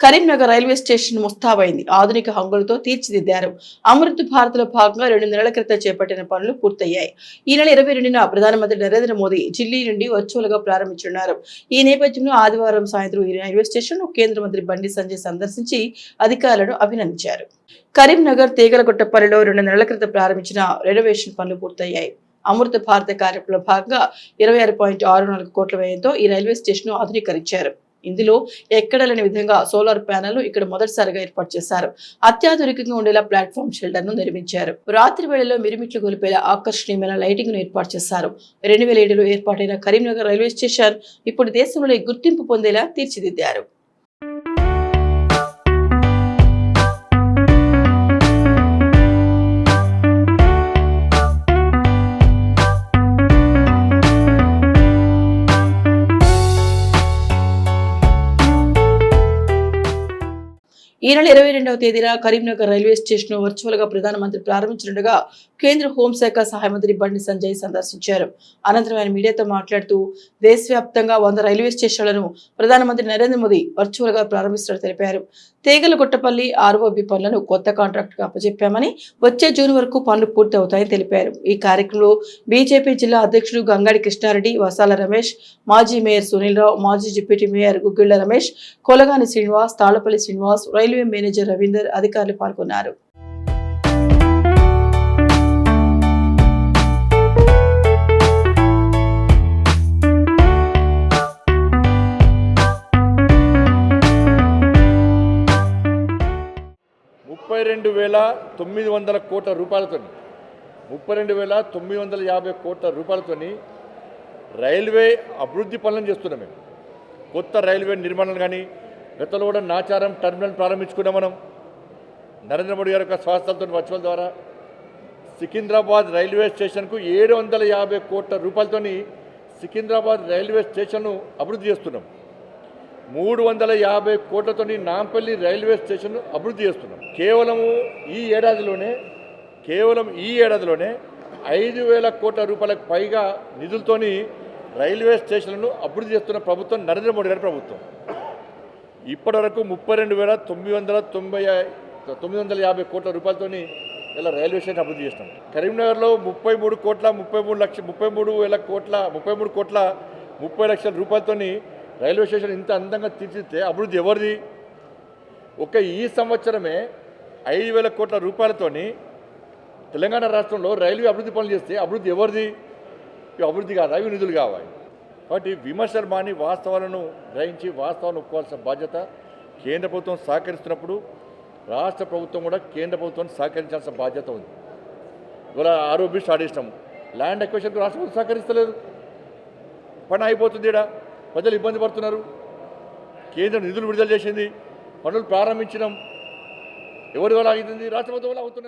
Karimnagar railway station ముస్తాబైంది. ఆధునిక హంగులతో తీర్చిదిద్దారు. అమృత్ భారత్ లో భాగంగా 2 నెలల క్రితం చేపట్టిన పనులు పూర్తయ్యాయి. ఈ నెల 22న ప్రధానమంత్రి నరేంద్ర మోదీ ఢిల్లీ నుండి వర్చువల్ గా ప్రారంభించనున్నారు. ఈ నేపథ్యంలో ఆదివారం సాయంత్రం ఈ రైల్వే స్టేషన్ కేంద్ర మంత్రి బండి సంజయ్ సందర్శించి అధికారులను అభినందించారు. కరీంనగర్ తీగలగుట్టపల్లిలో 2 నెలల క్రితం ప్రారంభించిన రెనోవేషన్ పనులు పూర్తయ్యాయి. అమృత భారత కార్యక్రమంలో భాగంగా 26.64 కోట్ల వ్యయంతో ఈ రైల్వే స్టేషన్ ఆధునీకరించారు. ఇందులో ఎక్కడ లేని విధంగా సోలార్ ప్యానెల్ ఇక్కడ మొదటిసారిగా ఏర్పాటు చేశారు. అత్యాధునికంగా ఉండేలా ప్లాట్ఫామ్ షెల్టర్ ను నిర్మించారు. రాత్రి వేళలో మిరుమిట్లు గొలిపేలా ఆకర్షణీయమైన లైటింగ్ ను ఏర్పాటు చేశారు. 2007లో ఏర్పాటైన కరీంనగర్ రైల్వే స్టేషన్ ఇప్పుడు దేశంలో గుర్తింపు పొందేలా తీర్చిదిద్దారు. ఈ నెల 22వ తేదీన కరీంనగర్ రైల్వే స్టేషన్ వర్చువల్ గా ప్రధానమంత్రి ప్రారంభించనుండగా కేంద్ర హోంశాఖ సహాయ మంత్రి బండి సంజయ్ సందర్శించారు. అనంతరం ఆయన మీడియాతో మాట్లాడుతూ దేశవ్యాప్తంగా 100 రైల్వే స్టేషన్లను ప్రధానమంత్రి నరేంద్ర మోదీ వర్చువల్ గా ప్రారంభిస్తున్నట్లు తెలిపారు. తీగలగుట్టపల్లి ఆర్ఓబి పనులను కొత్త కాంట్రాక్ట్ గా అప్పచెప్పామని వచ్చే జూన్ వరకు పనులు పూర్తి అవుతాయని తెలిపారు. ఈ కార్యక్రమంలో బీజేపీ జిల్లా అధ్యక్షుడు గంగాడి కృష్ణారెడ్డి, వసాల రమేష్, మాజీ మేయర్ సునీల్ రావు, మాజీ deputy mayor Guggilla Ramesh, Kolagani Srinivas, Talapalli Srinivas, railway manager Ravinder అధికారులు పాల్గొన్నారు. కోట్ల రూపాయలతో 32,950 కోట్ల రూపాయలతో రైల్వే అభివృద్ధి పనులను చేస్తున్నాం. మేము కొత్త రైల్వే నిర్మాణం కానీ గతంలో కూడా నాచారం టర్మినల్ ప్రారంభించుకున్నాం. మనం నరేంద్ర మోడీ గారి యొక్క స్వాస్థలతో వర్చువల్ ద్వారా సికింద్రాబాద్ రైల్వే స్టేషన్కు 750 కోట్ల రూపాయలతో సికింద్రాబాద్ రైల్వే స్టేషన్ను అభివృద్ధి చేస్తున్నాం. 350 కోట్లతో నాంపల్లి రైల్వే స్టేషన్ అభివృద్ధి చేస్తున్నాం. కేవలం ఈ ఏడాదిలోనే 5,000 కోట్ల రూపాయలకు పైగా నిధులతోని రైల్వే స్టేషన్లను అభివృద్ధి చేస్తున్న ప్రభుత్వం నరేంద్ర మోడీ గారి ప్రభుత్వం. ఇప్పటి వరకు 32,950 కోట్ల రూపాయలతో ఇలా రైల్వే స్టేషన్ అభివృద్ధి చేస్తున్నాం. కరీంనగర్లో 33 లక్షల రూపాయలతో రైల్వే స్టేషన్ ఇంత అందంగా తీర్చిదిద్దే అభివృద్ధి ఎవరిది? ఒక ఈ సంవత్సరమే 5,000 కోట్ల రూపాయలతోని తెలంగాణ రాష్ట్రంలో రైల్వే అభివృద్ధి పనులు చేస్తే అభివృద్ధి ఎవరిది? ఇవి అభివృద్ధి కాదా? ఇవి నిధులు కావాలి. కాబట్టి విమర్శలు మాని వాస్తవాలను గ్రహించి వాస్తవాలను ఒప్పుకోవాల్సిన బాధ్యత కేంద్ర ప్రభుత్వం సహకరిస్తున్నప్పుడు రాష్ట్ర ప్రభుత్వం కూడా కేంద్ర ప్రభుత్వాన్ని సహకరించాల్సిన బాధ్యత ఉంది. ఇవాళ ఆర్ఓబి స్టార్ట్ చేసినాము. ల్యాండ్ ఎక్విజిషన్కు రాష్ట్ర ప్రభుత్వం సహకరిస్తలేదు. పని అయిపోతుంది. ఇక్కడ ప్రజలు ఇబ్బంది పడుతున్నారు. కేంద్రం నిధులు విడుదల చేసింది, పనులు ప్రారంభించినాం. ఎవరి వల్ల అవుతుంది? రాష్ట్ర ప్రభుత్వం వల్ల అవుతుంది.